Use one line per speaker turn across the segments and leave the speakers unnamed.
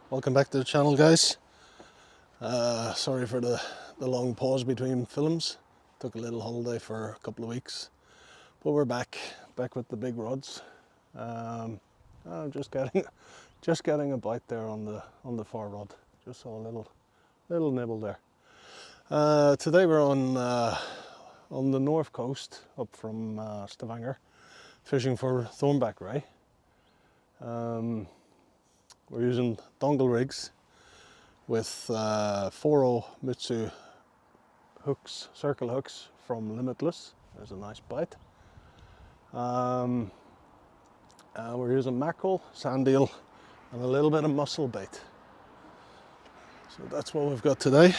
Welcome back to the channel, guys. Sorry for the long pause between films. Took a little holiday for a couple of weeks, but we're back with the big rods. I'm just getting a bite there on the far rod. Just saw a little nibble there. Today we're on the north coast, up from Stavanger, fishing for thornback ray. We're using dongle rigs with 4-0 Mitsu hooks, circle hooks from Limitless. There's a nice bite. We're using mackerel, sand eel, and a little bit of mussel bait. So that's what we've got today.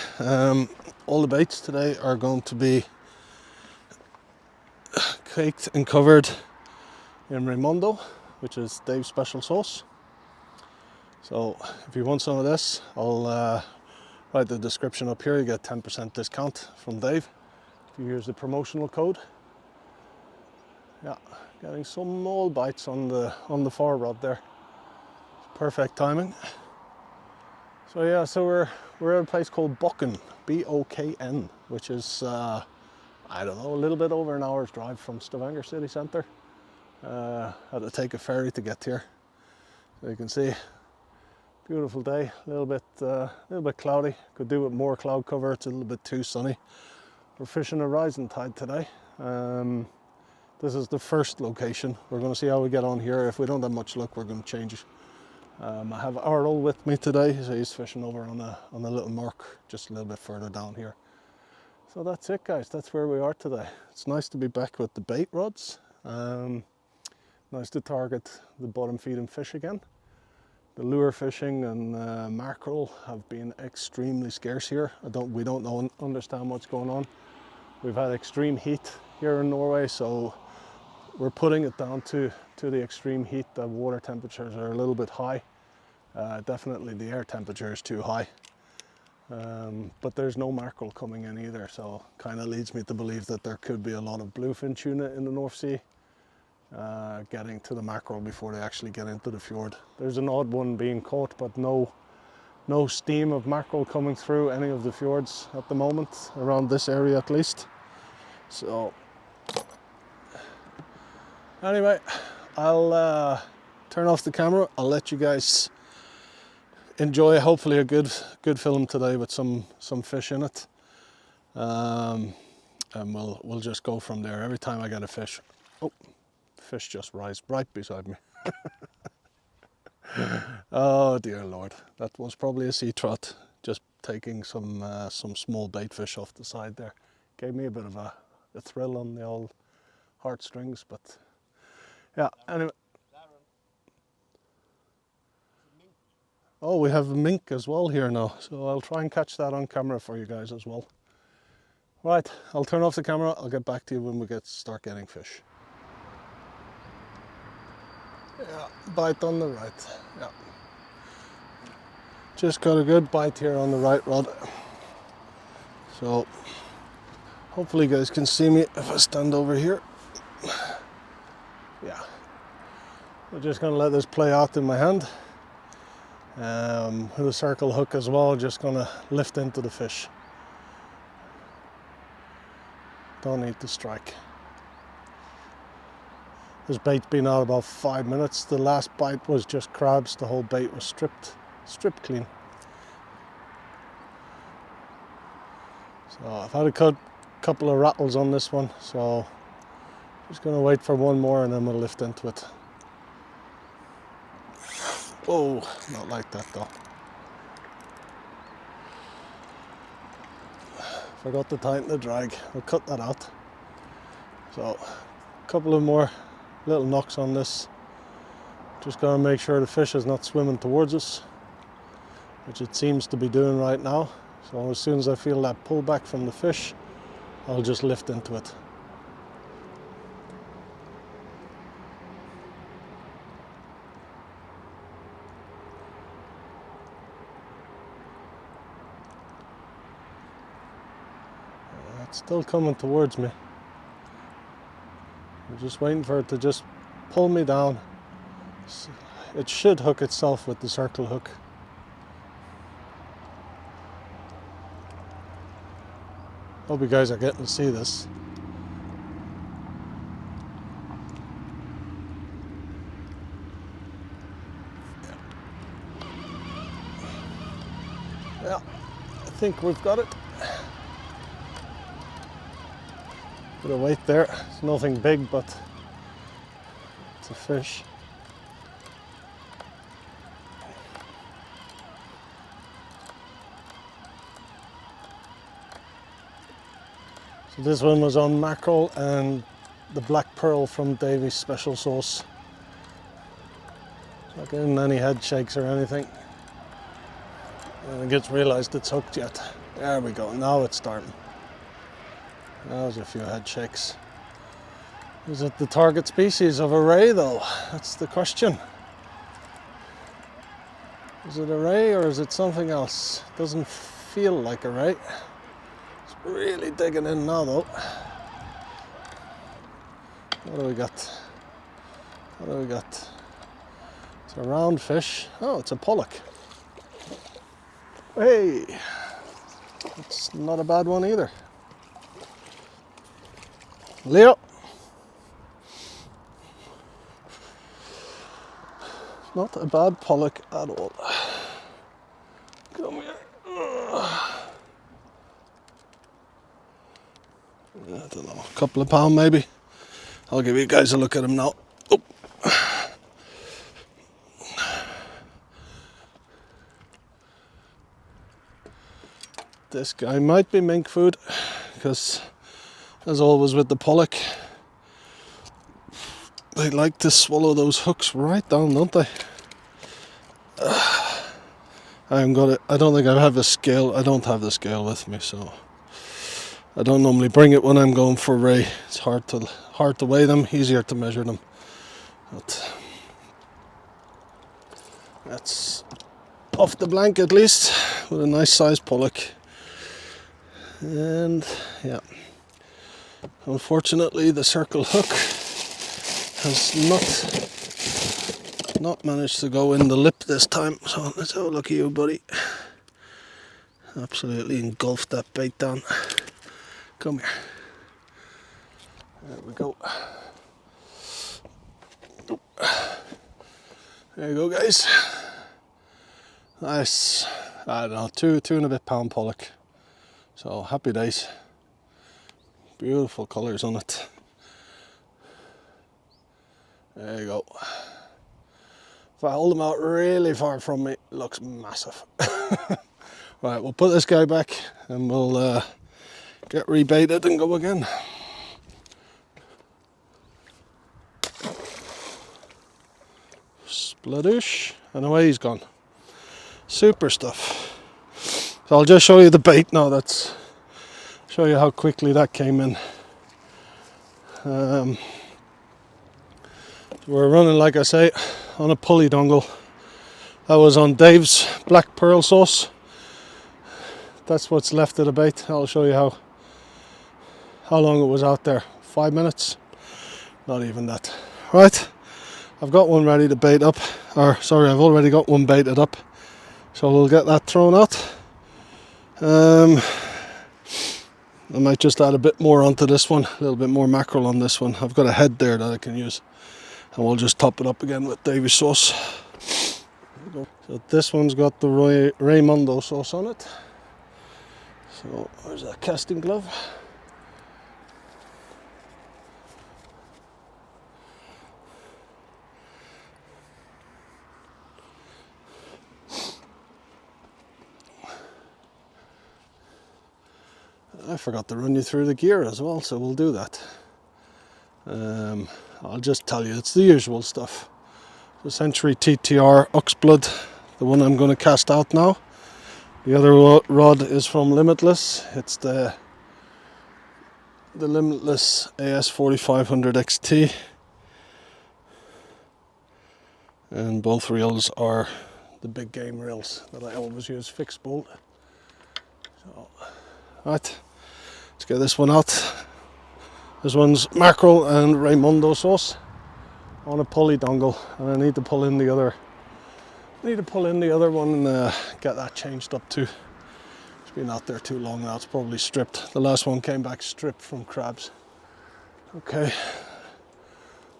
All the baits today are going to be caked and covered in Raimondo, which is Dave's special sauce. So if you want some of this, I'll write the description up here. You get 10% discount from Dave if you use the promotional code. Yeah, getting some small bites on the far rod there. Perfect timing. So yeah, so we're at a place called Bokn, B-O-K-N, which is I don't know, a little bit over an hour's drive from Stavanger city centre. Had to take a ferry to get here. So you can see, beautiful day. A little bit cloudy. Could do with more cloud cover. It's a little bit too sunny. We're fishing a rising tide today. This is the first location. We're going to see how we get on here. If we don't have much luck, we're going to change. I have Arnold with me today, so he's fishing over on a little mark just a little bit further down here. So that's it, guys. That's where we are today. It's nice to be back with the bait rods. Nice to target the bottom feeding fish again. The lure fishing and mackerel have been extremely scarce here. We don't understand what's going on. We've had extreme heat here in Norway, so we're putting it down to the extreme heat. The water temperatures are a little bit high. Definitely the air temperature is too high. But there's no mackerel coming in either, so kind of leads me to believe that there could be a lot of bluefin tuna in the North Sea getting to the mackerel before they actually get into the fjord. There's an odd one being caught, but no steam of mackerel coming through any of the fjords at the moment, around this area at least. So anyway, I'll turn off the camera. I'll let you guys enjoy hopefully a good film today with some fish in it, and we'll just go from there. Every time I get a fish, oh, fish just rise right beside me. Oh dear Lord, that was probably a sea trout just taking some small bait fish off the side there. Gave me a bit of a thrill on the old heartstrings, but yeah, anyway. Oh, we have a mink as well here now, so I'll try and catch that on camera for you guys as well. Right, I'll turn off the camera. I'll get back to you when we start getting fish. Yeah, bite on the right. Yeah, just got a good bite here on the right rod. So hopefully you guys can see me if I stand over here. Yeah, I'm just gonna let this play out in my hand. With a circle hook as well, just gonna lift into the fish. Don't need to strike. This bait's been out about 5 minutes. The last bite was just crabs. The whole bait was stripped clean. So I've had a couple of rattles on this one, so just gonna wait for one more and then we'll lift into it. Oh, not like that though. Forgot to tighten the drag. I'll cut that out. So a couple of more little knocks on this. Just gotta make sure the fish is not swimming towards us, which it seems to be doing right now. So as soon as I feel that pull back from the fish, I'll just lift into it. It's still coming towards me. I'm just waiting for it to just pull me down. It should hook itself with the circle hook. Hope you guys are getting to see this. Yeah, I think we've got it. Bit of weight there. It's nothing big, but it's a fish. So this one was on mackerel and the black pearl from Davy's special sauce. Not getting any head shakes or anything. I think it's realised it's hooked yet. There we go, now it's starting. There's a few head shakes. Is it the target species of a ray though? That's the question. Is it a ray or is it something else? Doesn't feel like a ray. It's really digging in now though. What do we got? What do we got? It's a round fish. Oh, it's a pollock. Hey! It's not a bad one either. Leo! Not a bad pollock at all. Come here. I don't know, a couple of pound maybe. I'll give you guys a look at him now. Oh. This guy might be mink food, because as always with the pollock, they like to swallow those hooks right down, don't they? I don't think I have a scale. I don't have the scale with me, so I don't normally bring it when I'm going for ray. It's hard to weigh them, easier to measure them. But that's off the blank at least, with a nice sized pollock. And yeah, unfortunately the circle hook has not managed to go in the lip this time. So let's have a look at you, buddy. Absolutely engulfed that bait down. Come here. There we go. There you go, guys. Nice. I don't know, two and a bit pound pollock. So happy days. Beautiful colours on it. There you go. If I hold them out really far from me, it looks massive. Right, we'll put this guy back and we'll get rebaited and go again. Spladoosh, and away he's gone. Super stuff. So I'll just show you the bait now. Show you how quickly that came in. We're running, like I say, on a pulley dongle. That was on Dave's black pearl sauce. That's what's left of the bait. I'll show you how long it was out there. 5 minutes? Not even that. Right, I've got one ready to bait up. Or sorry, I've already got one baited up. So we'll get that thrown out. I might just add a bit more onto this one, a little bit more mackerel on this one. I've got a head there that I can use, and we'll just top it up again with Davy's sauce. So this one's got the Raimondo sauce on it. So where's that casting glove? I forgot to run you through the gear as well, so we'll do that. I'll just tell you, it's the usual stuff. The Century TTR Oxblood, the one I'm going to cast out now. The other rod is from Limitless. It's the Limitless AS 4500 XT. And both reels are the big game reels that I always use, fixed bolt. So, right. Let's get this one out. This one's mackerel and Raimondo sauce on a pulley dongle, and I need to pull in the other. One and get that changed up too. It's been out there too long now, it's probably stripped. The last one came back stripped from crabs. Okay,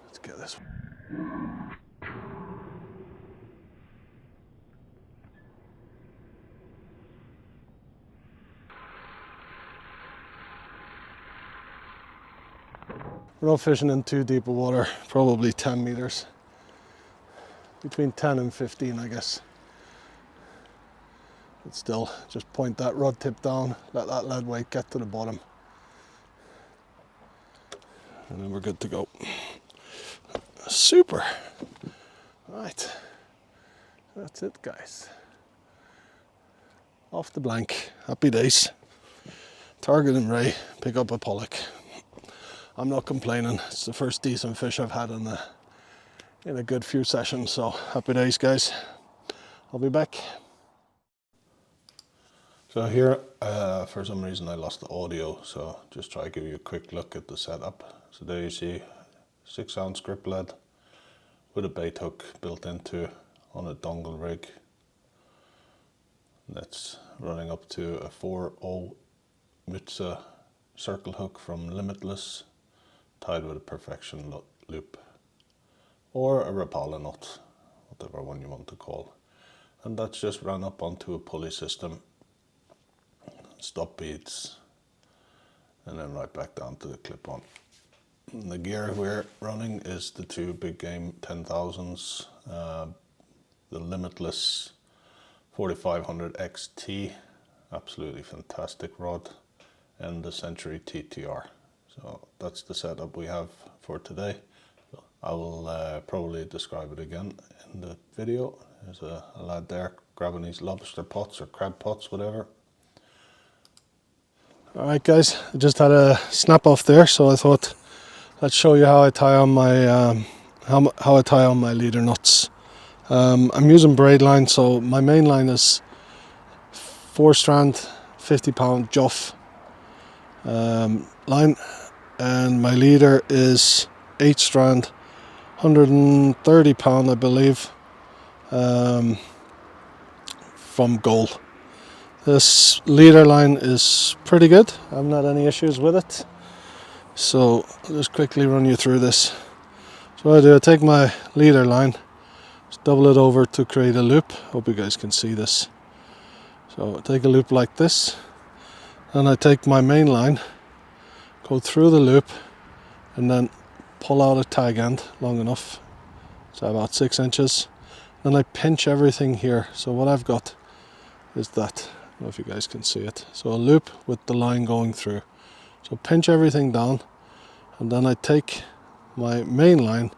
let's get this one. We're not fishing in too deep of water, probably 10 meters. Between 10 and 15, I guess. But still, just point that rod tip down, let that lead weight get to the bottom. And then we're good to go. Super. Right. That's it, guys. Off the blank. Happy days. Target and ray, pick up a pollock. I'm not complaining. It's the first decent fish I've had in a good few sessions, so happy days, guys. I'll be back. So here, for some reason I lost the audio, so just try to give you a quick look at the setup. So there you see 6-ounce grip lead with a bait hook built into on a dongle rig. That's running up to a 4.0 Mutsa circle hook from Limitless, tied with a perfection loop or a Rapala knot, whatever one you want to call. And that's just run up onto a pulley system, stop beads, and then right back down to the clip-on. The gear we're running is the two big game 10,000s, the Limitless 4500 XT, absolutely fantastic rod, and the Century TTR. So that's the setup we have for today. I will probably describe it again in the video. There's a lad there grabbing these lobster pots or crab pots, whatever. Alright guys, I just had a snap off there, so I thought I'd show you how I tie on my how I tie on my leader nuts. I'm using braid line, so my main line is 4-strand 50-pound Joff line, and my leader is 8-strand 130-pound, I believe, from Goal. This leader line is pretty good. I haven't had any issues with it. So I'll just quickly run you through this. So what I do, I take my leader line, just double it over to create a loop. Hope you guys can see this. So I take a loop like this, and I take my main line, go through the loop, and then pull out a tag end long enough, so about 6 inches. Then I pinch everything here. So what I've got is that, I don't know if you guys can see it. So a loop with the line going through. So pinch everything down, and then I take my main line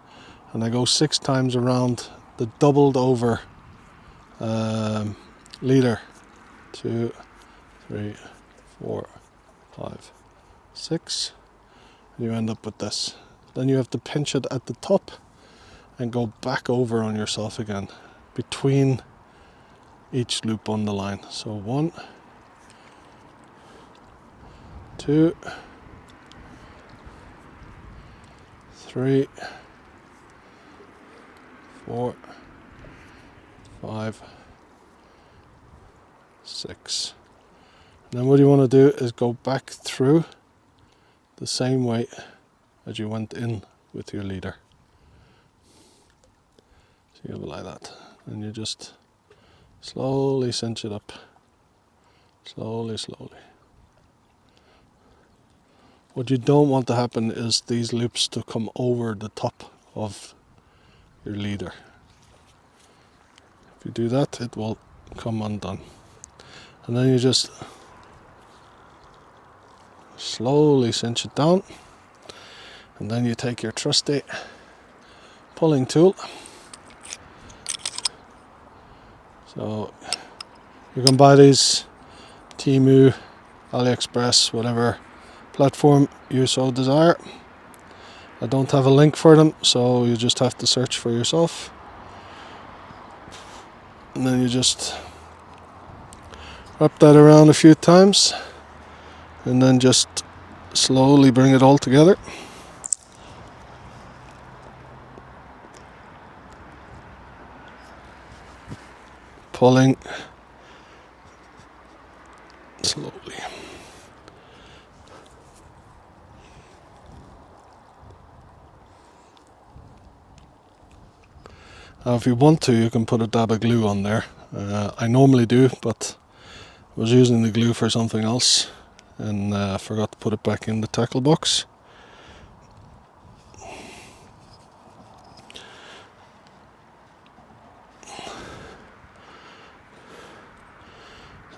and I go 6 times around the doubled over leader. 2, 3, 4, 5, 6, and you end up with this. Then you have to pinch it at the top and go back over on yourself again between each loop on the line. So 1, 2, 3, 4, 5, 6. And then what you want to do is go back through the same way as you went in with your leader. So you have it like that, and you just slowly cinch it up, slowly. What you don't want to happen is these loops to come over the top of your leader. If you do that, it will come undone. And then you just slowly cinch it down, and then you take your trusty pulling tool. So you can buy these Temu, AliExpress, whatever platform you so desire. I don't have a link for them, so you just have to search for yourself. And then you just wrap that around a few times, and then just slowly bring it all together. Pulling slowly. Now if you want to, you can put a dab of glue on there. I normally do, but I was using the glue for something else and forgot to put it back in the tackle box.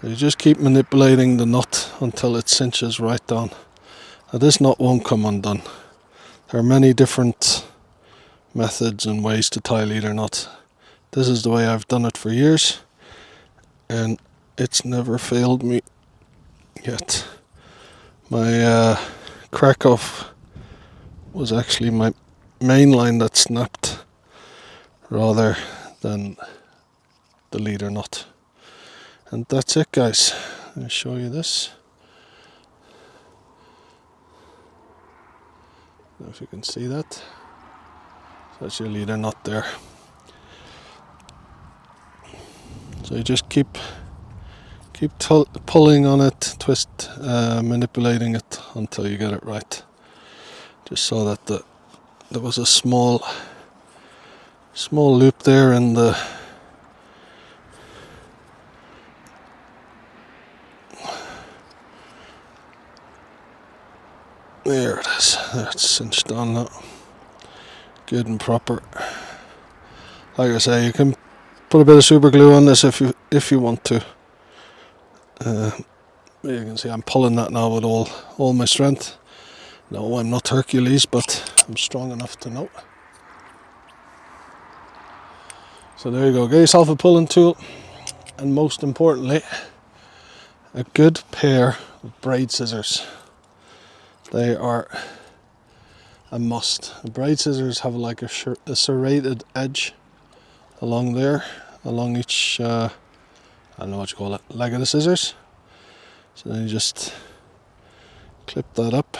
So you just keep manipulating the knot until it cinches right down. Now this knot won't come undone. There are many different methods and ways to tie leader knot. This is the way I've done it for years, and it's never failed me yet. My crack off was actually my main line that snapped rather than the leader knot. And that's it, guys. I'll show you this. Now if you can see that. So that's your leader knot there. So you just keep pulling on it, manipulating it until you get it right. Just so that there was a small loop there in the there it is. That's cinched on now. Good and proper. Like I say, you can put a bit of super glue on this if you want to. You can see I'm pulling that now with all my strength. No, I'm not Hercules, but I'm strong enough to know. So there you go. Get yourself a pulling tool, and most importantly, a good pair of braid scissors. They are a must. The braid scissors have like a serrated edge along there, along each, I don't know what you call it, leg of the scissors. So then you just clip that up.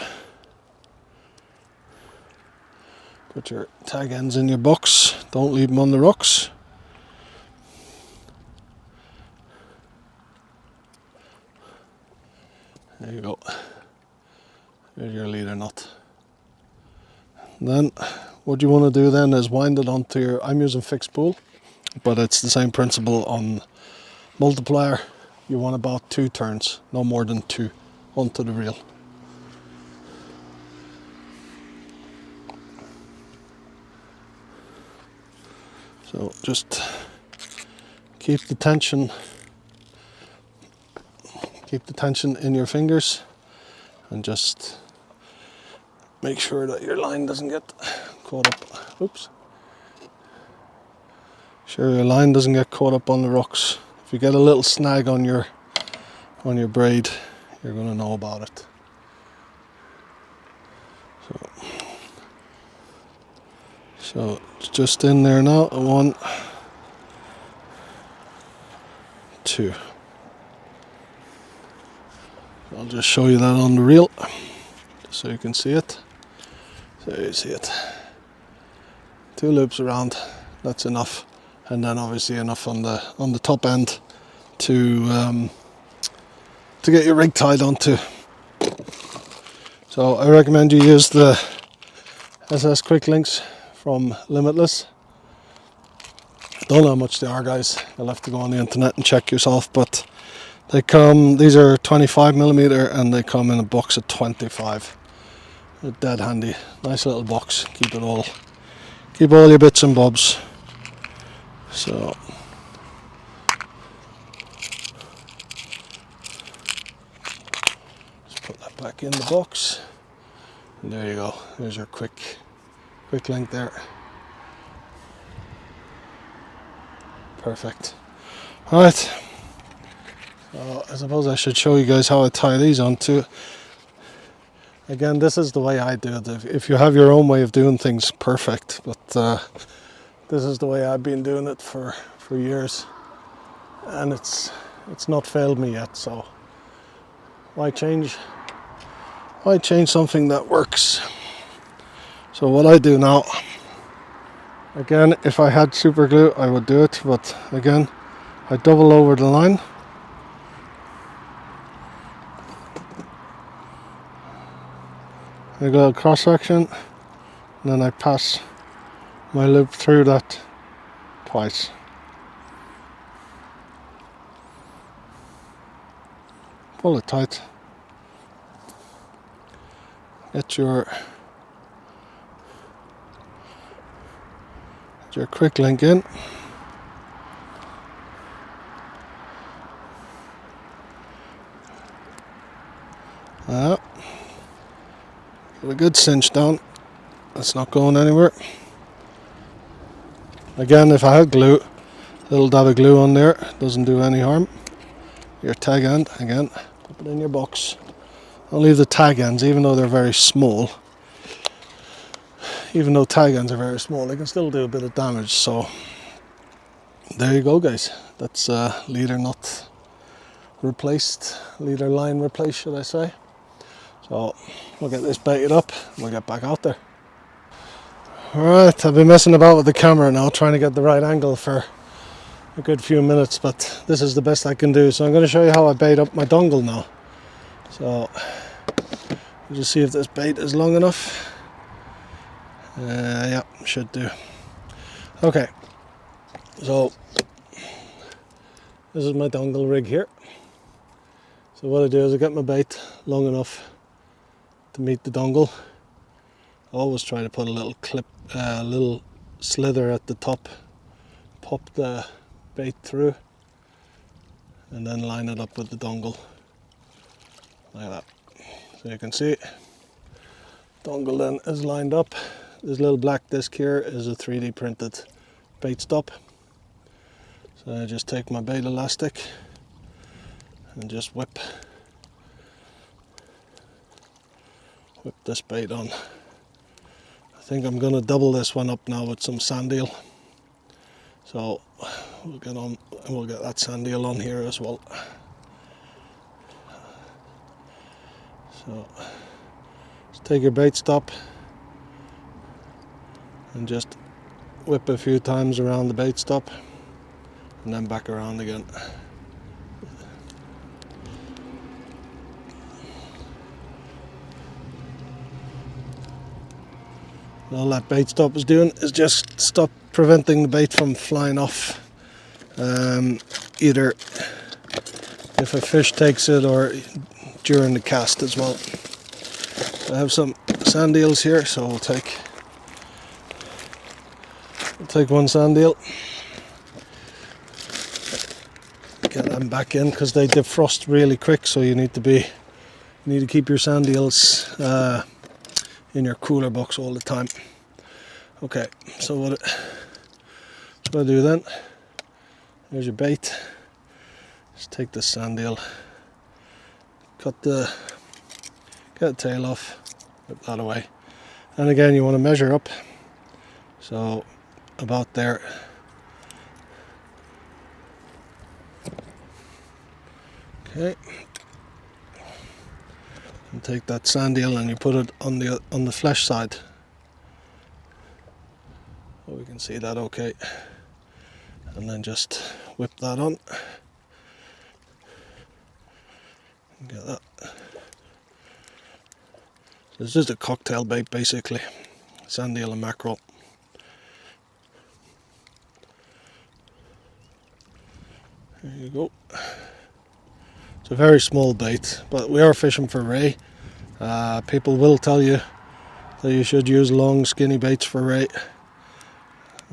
Put your tag ends in your box, don't leave them on the rocks. There you go. There's your leader knot. Then what you want to do then is wind it onto your, I'm using fixed spool, but it's the same principle on multiplier. You want about 2 turns, no more than 2, onto the reel. So just keep the tension in your fingers, and just make sure that your line doesn't get caught up. Oops. Sure your line doesn't get caught up on the rocks. If you get a little snag on your braid, you're going to know about it. So it's just in there now. 1, 2. I'll just show you that on the reel, just so you can see it. So you see it. 2 loops around. That's enough, and then obviously enough on the top end to get your rig tied onto. So I recommend you use the SS Quick Links from Limitless. Don't know how much they are, guys. You'll have to go on the internet and check yourself, but they come, these are 25mm and they come in a box of 25. They're dead handy. Nice little box. Keep all your bits and bobs. So just put that back in the box. And there you go. There's your quick link there. Perfect. Alright. So I suppose I should show you guys how I tie these onto. Again, this is the way I do it. If you have your own way of doing things, perfect. But this is the way I've been doing it for years, and it's not failed me yet. So why change something that works? So what I do now, again, if I had super glue, I would do it. But again, I double over the line. I go a cross section, and then I pass my loop through that twice. Pull it tight. Get your quick link in. Give a good cinch down. It's not going anywhere. Again, if I had glue, a little dab of glue on there doesn't do any harm. Your tag end, again, put it in your box. Don't leave the tag ends, even though they're very small. Even though tag ends are very small, they can still do a bit of damage. So there you go, guys. That's leader nut replaced, leader line replaced, should I say. So we'll get this baited up and we'll get back out there. Alright, I've been messing about with the camera now, trying to get the right angle for a good few minutes, but this is the best I can do. So I'm going to show you how I bait up my dongle now. So we'll just see if this bait is long enough. Yeah, should do. Okay, so this is my dongle rig here. So what I do is I get my bait long enough to meet the dongle. I always try to put a little clip, little slither at the top, pop the bait through, and then line it up with the dongle like that. So you can see dongle then is lined up. This little black disc here is a 3D printed bait stop. So I just take my bait elastic and just whip this bait on. I think I'm going to double this one up now with some sand eel. So we'll get on and we'll get that sand eel on here as well. So just take your bait stop and just whip a few times around the bait stop and then back around again. All that bait stop is doing is just stop preventing the bait from flying off, either if a fish takes it or during the cast as well. I have some sand eels here, so we'll take one sand eel, get them back in because they defrost really quick, so you need to keep your sand eels in your cooler box all the time. Okay, so what I do then, here's your bait. Just take the sand eel, get the tail off, whip that away. And again, you want to measure up, so about there. Okay, and take that sand eel and you put it on the flesh side. So we can see that okay. And then just whip that on. Get that. So it's just a cocktail bait basically. Sand eel and mackerel. There you go. It's a very small bait, but we are fishing for ray. People will tell you that you should use long skinny baits for ray.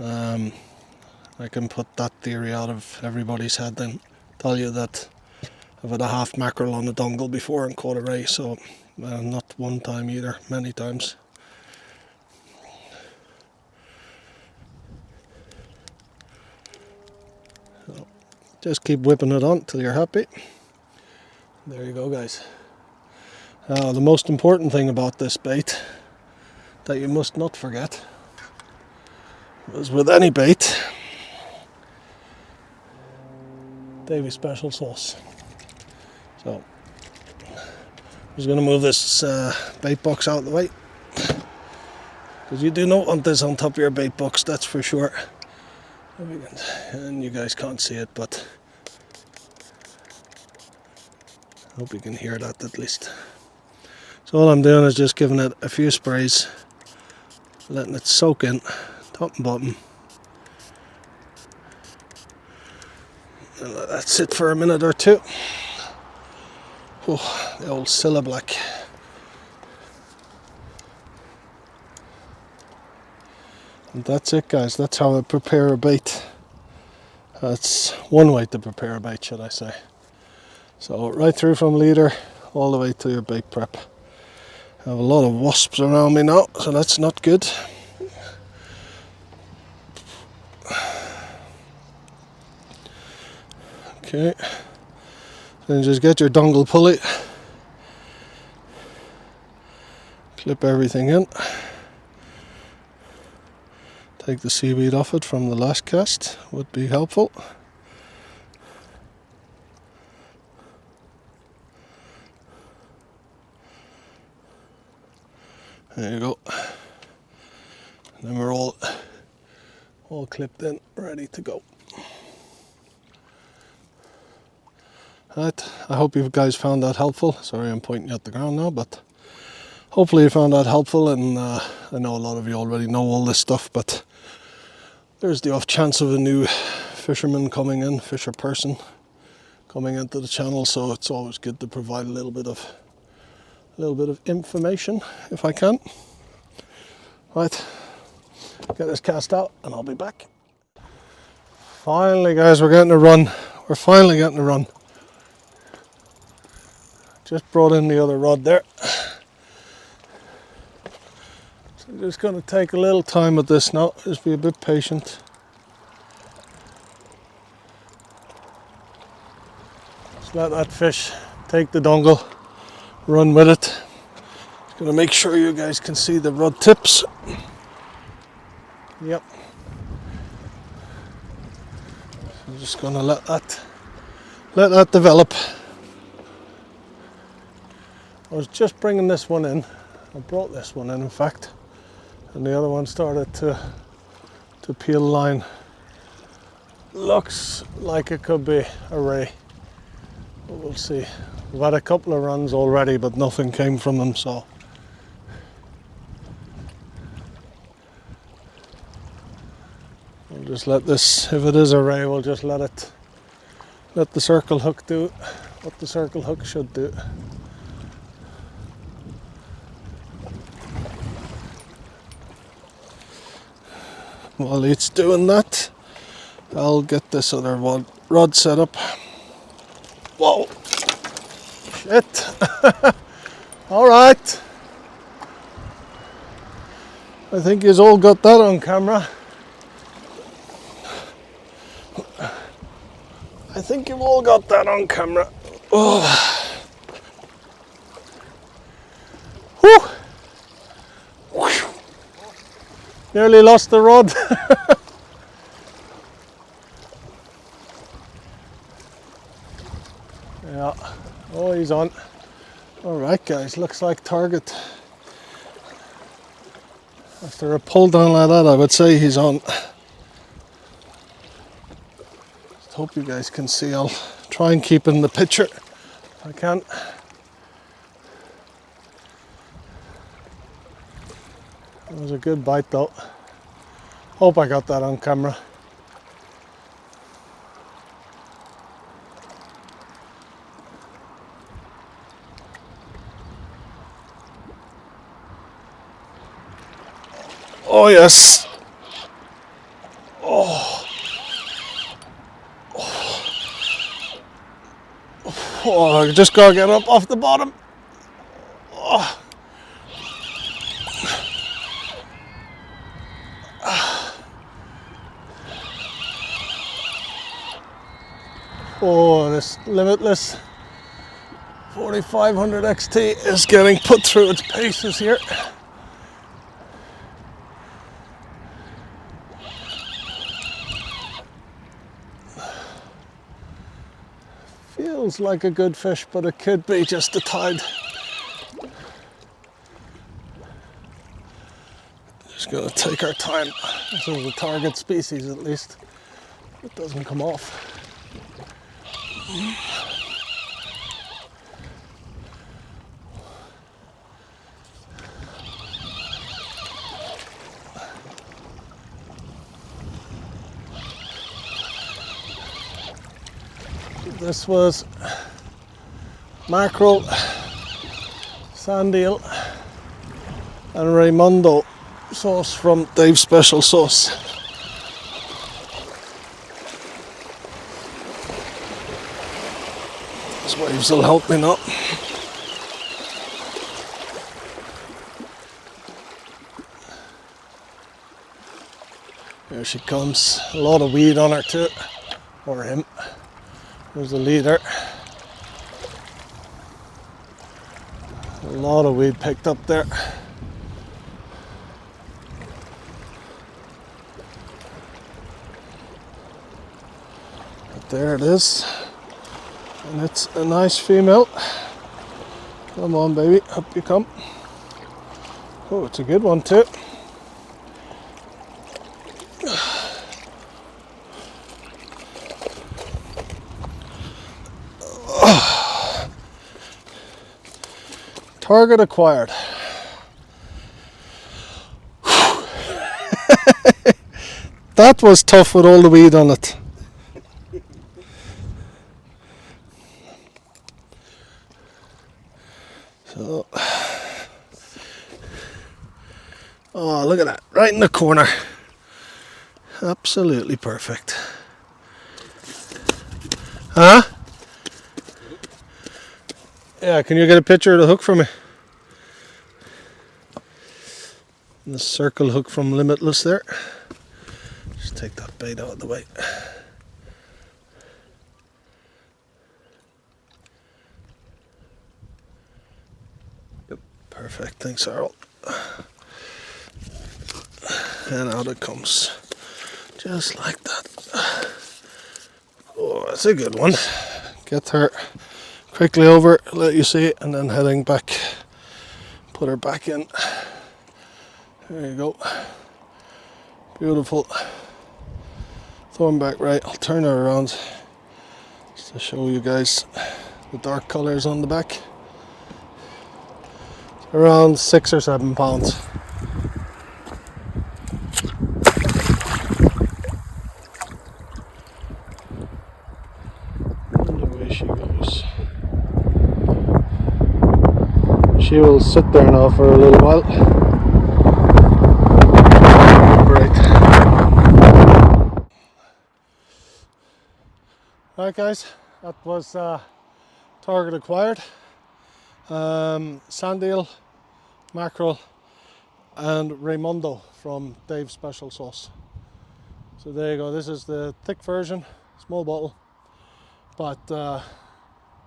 I can put that theory out of everybody's head and tell you that I've had a half mackerel on a dongle before and caught a ray, so not one time either, many times. So just keep whipping it on till you're happy. There you go, guys. The most important thing about this bait that you must not forget is with any bait, Davy special sauce. So I'm just going to move this bait box out of the way, because you do not want this on top of your bait box, that's for sure. And you guys can't see it, but I hope you can hear that at least. So all I'm doing is just giving it a few sprays, letting it soak in, top and bottom. And let that sit for a minute or two. Oh, the old Scylla Black. And that's it, guys. That's how I prepare a bait. That's one way to prepare a bait, should I say. So right through from leader all the way to your bait prep. I have a lot of wasps around me now, so that's not good. Okay, then just get your dongle pulley, clip everything in, take the seaweed off it from the last cast, would be helpful. There you go. And then we're all clipped in, ready to go. Right, I hope you guys found that helpful. Sorry I'm pointing at the ground now, but hopefully you found that helpful. And I know a lot of you already know all this stuff, but there's the off chance of a new fisherman coming in, fisher person coming into the channel, so it's always good to provide a little bit of information if I can. Right, get this cast out and I'll be back. Finally, guys, we're getting a run. We're finally getting a run. Just brought in the other rod there. So I'm just going to take a little time with this now. Just be a bit patient. Just let that fish take the dongle, run with it. Just going to make sure you guys can see the rod tips. Yep. So I'm just going to let that develop. I was just bringing this one in. I brought this one in fact, and the other one started to peel line. Looks like it could be a ray, but we'll see. We've had a couple of runs already, but nothing came from them, so we'll just let this, if it is a ray, we'll just let the circle hook do what the circle hook should do. While it's doing that, I'll get this other rod set up. Whoa! Shit! Alright! I think you've all got that on camera. I think you've all got that on camera. Oh. Whew. Nearly lost the rod. Yeah. Oh, he's on. Alright guys, looks like target. After a pull down like that, I would say he's on. Just hope you guys can see. I'll try and keep in the picture if I can. It was a good bite though. Hope I got that on camera. Oh yes. Oh. Oh, I just gotta get up off the bottom. Oh. Oh, this limitless 4500 XT is getting put through its paces here. Feels like a good fish, but it could be just the tide. Just gonna take our time. This is the target species at least. It doesn't come off. This was mackerel, sand eel, and Raimondo sauce from Dave's Special Sauce. These waves will help me now. Here she comes. A lot of weed on her too, or him. There's the leader. A lot of weed picked up there. But there it is. And it's a nice female. Come on, baby, up you come. Oh, it's a good one too. Target acquired. That was tough with all the weed on it. So, oh, look at that, right in the corner. Absolutely perfect. Huh? Yeah, can you get a picture of the hook for me? And the circle hook from Limitless there. Just take that bait out of the way. Yep. Perfect, thanks Harold. And out it comes. Just like that. Oh, that's a good one. Get her quickly over, let you see it, and then heading back. Put her back in. There you go. Beautiful. Thornback ray. I'll turn her around just to show you guys the dark colours on the back. It's around 6 or 7 pounds. And away she goes. She will sit there now for a little while. Great. Alright guys, that was target acquired. Sand eel, mackerel, and Raimondo from Dave's Special Sauce. So there you go, this is the thick version, small bottle, but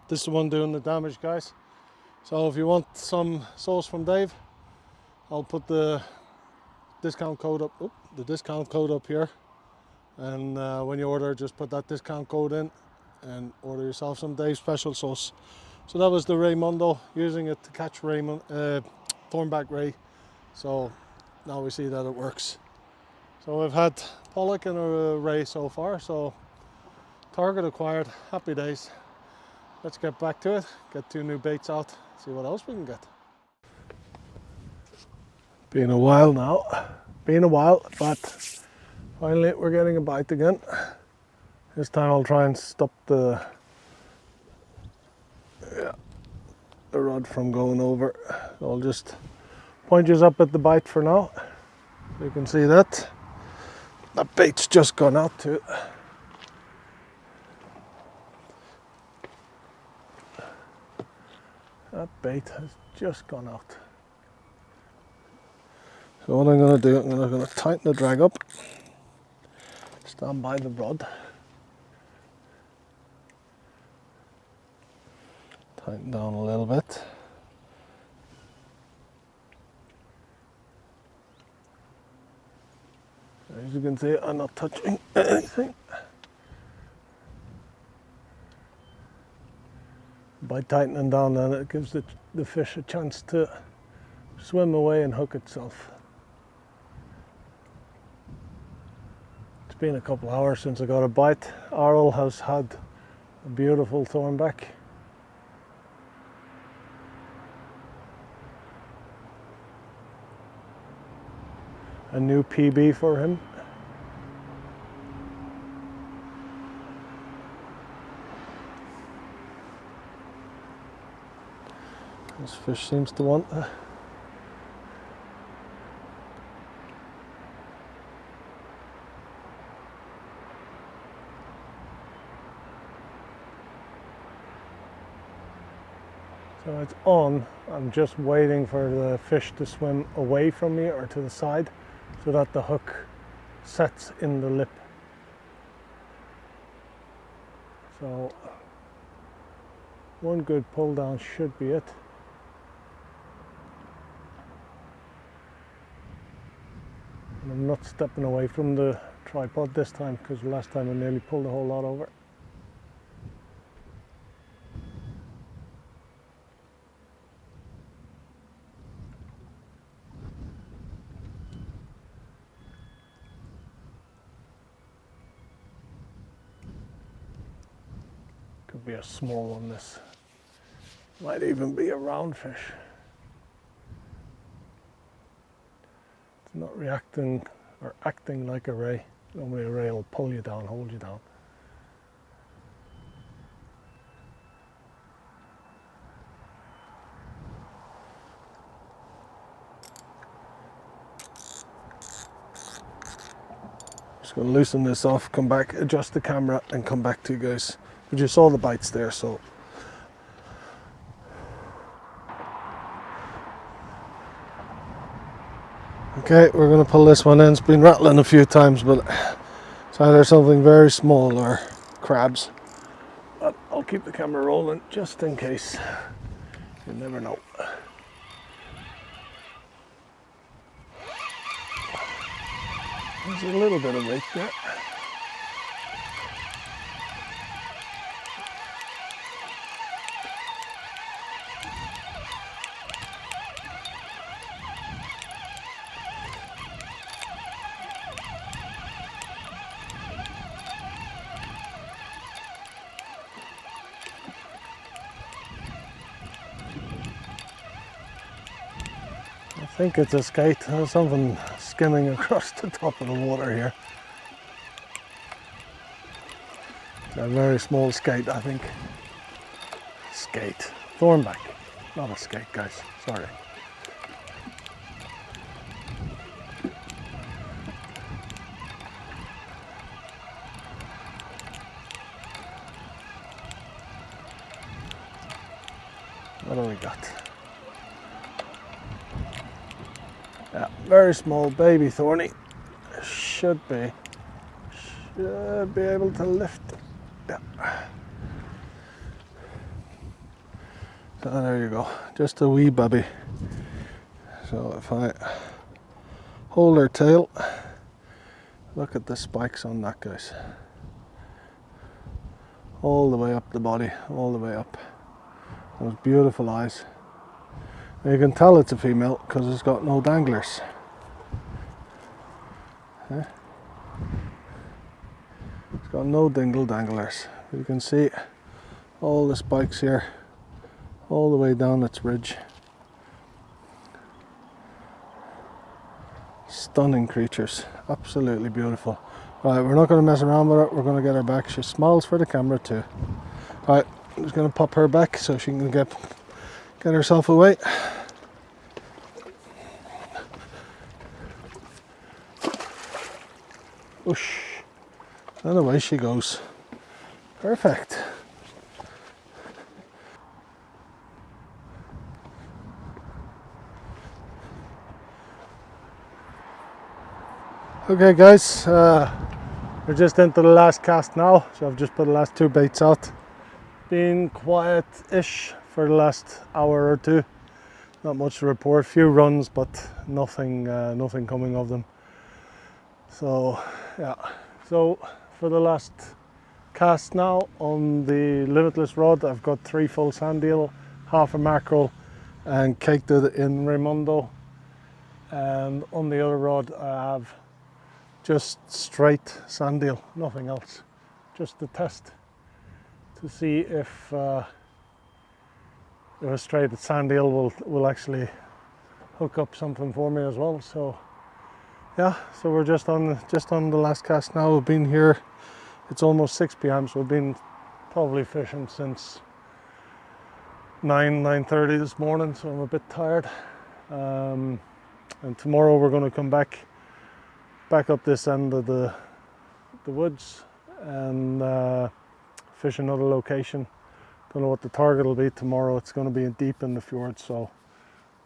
this is the one doing the damage, guys. So if you want some sauce from Dave, I'll put the discount code up here, and when you order, just put that discount code in and order yourself some Dave's Special Sauce. So that was the Raimondo, using it to catch thornback ray. So now we see that it works. So we've had pollock and a ray so far, so target acquired, happy days. Let's get back to it, get 2 new baits out, see what else we can get. Been a while now, but finally we're getting a bite again. This time I'll try and stop the rod from going over. So I'll just point you up at the bite for now. So you can see that. That bait's just gone out too. That bait has just gone out. So what I'm going to do, I'm going to tighten the drag up. Stand by the rod. Tighten down a little bit. As you can see, I'm not touching anything. By tightening down, then it gives the fish a chance to swim away and hook itself. It's been a couple of hours since I got a bite. Arl has had a beautiful thornback. A new PB for him. This fish seems to want So it's on. I'm just waiting for the fish to swim away from me or to the side so that the hook sets in the lip. So one good pull down should be it. And I'm not stepping away from the tripod this time because last time I nearly pulled a whole lot over. Could be a small one, this. Might even be a round fish. It's not reacting or acting like a ray. Normally a ray will pull you down, hold you down. Just going to loosen this off, come back, adjust the camera and come back to you guys. But you saw the bites there, so. Okay, we're going to pull this one in. It's been rattling a few times, but it's either something very small or crabs. But I'll keep the camera rolling just in case. You never know. There's a little bit of weight there. I think it's a skate. There's something skimming across the top of the water here. It's a very small skate, I think. Skate. Thornback. Not a skate, guys. Sorry. What do we got? Yeah, very small baby thorny. Should be able to lift. Yeah. So there you go, just a wee baby. So if I hold her tail, look at the spikes on that, guys. All the way up the body, all the way up. Those beautiful eyes. You can tell it's a female because it's got no danglers. It's got no dingle danglers. You can see all the spikes here, all the way down its ridge. Stunning creatures, absolutely beautiful. Right, we're not going to mess around with her, we're going to get her back. She smiles for the camera too. Right, I'm just going to pop her back so she can get herself away. Whoosh. And away she goes. Perfect. Okay guys, we're just into the last cast now, so I've just put the last two baits out. Been quiet-ish for the last hour or two. Not much to report, few runs, but nothing coming of them. So yeah, so for the last cast now on the limitless rod, I've got 3 full sand eel, half a mackerel, and caked it in Raimondo. And on the other rod I have just straight sand eel, nothing else, just to test to see if a straight sand eel will actually hook up something for me as well. So yeah, so we're just on the last cast now. We've been here, it's almost 6 p.m, so we've been probably fishing since 9:30 this morning, so I'm a bit tired. And tomorrow we're going to come back up this end of the woods and fish another location. Don't know what the target will be tomorrow. It's going to be deep in the fjord, so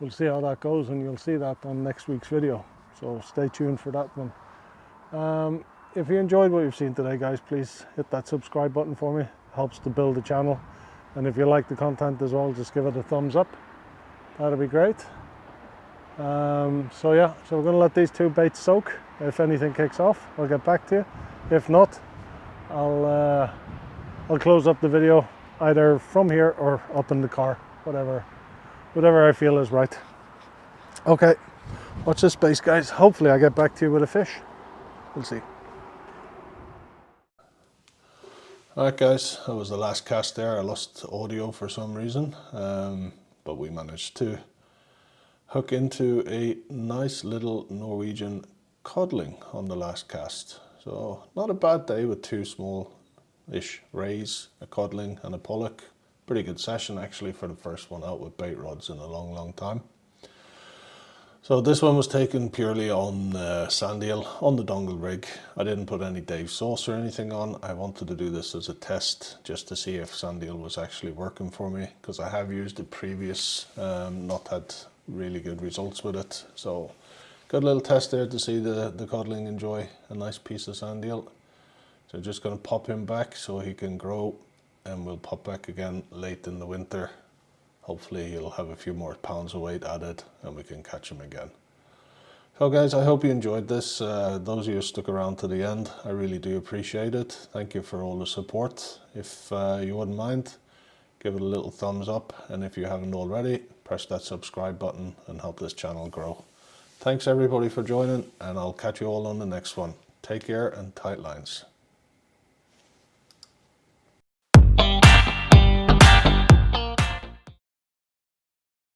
we'll see how that goes, and you'll see that on next week's video. So stay tuned for that one. If you enjoyed what you've seen today, guys, please hit that subscribe button for me. It helps to build the channel. And if you like the content as well, just give it a thumbs up. That'd be great. So yeah, so we're going to let these two baits soak. If anything kicks off, I'll get back to you. If not, I'll close up the video either from here or up in the car, whatever I feel is right. Okay, watch this space, guys. Hopefully I get back to you with a fish. We'll see. Alright guys, that was the last cast there. I lost audio for some reason, but we managed to hook into a nice little Norwegian codling on the last cast. So not a bad day with two small-ish rays, a codling and a pollock. Pretty good session actually for the first one out with bait rods in a long time. So this one was taken purely on sand eel on the dongle rig. I didn't put any Dave sauce or anything on. I wanted to do this as a test just to see if sand eel was actually working for me, because I have used it previous, not had really good results with it. So got a little test there to see the codling enjoy a nice piece of sand eel. So just going to pop him back so he can grow, and we'll pop back again late in the winter. Hopefully he'll have a few more pounds of weight added and we can catch him again. So guys, I hope you enjoyed this. Those of you who stuck around to the end, I really do appreciate it. Thank you for all the support. If you wouldn't mind, give it a little thumbs up, and if you haven't already, press that subscribe button and help this channel grow. Thanks everybody for joining, and I'll catch you all on the next one. Take care and tight lines.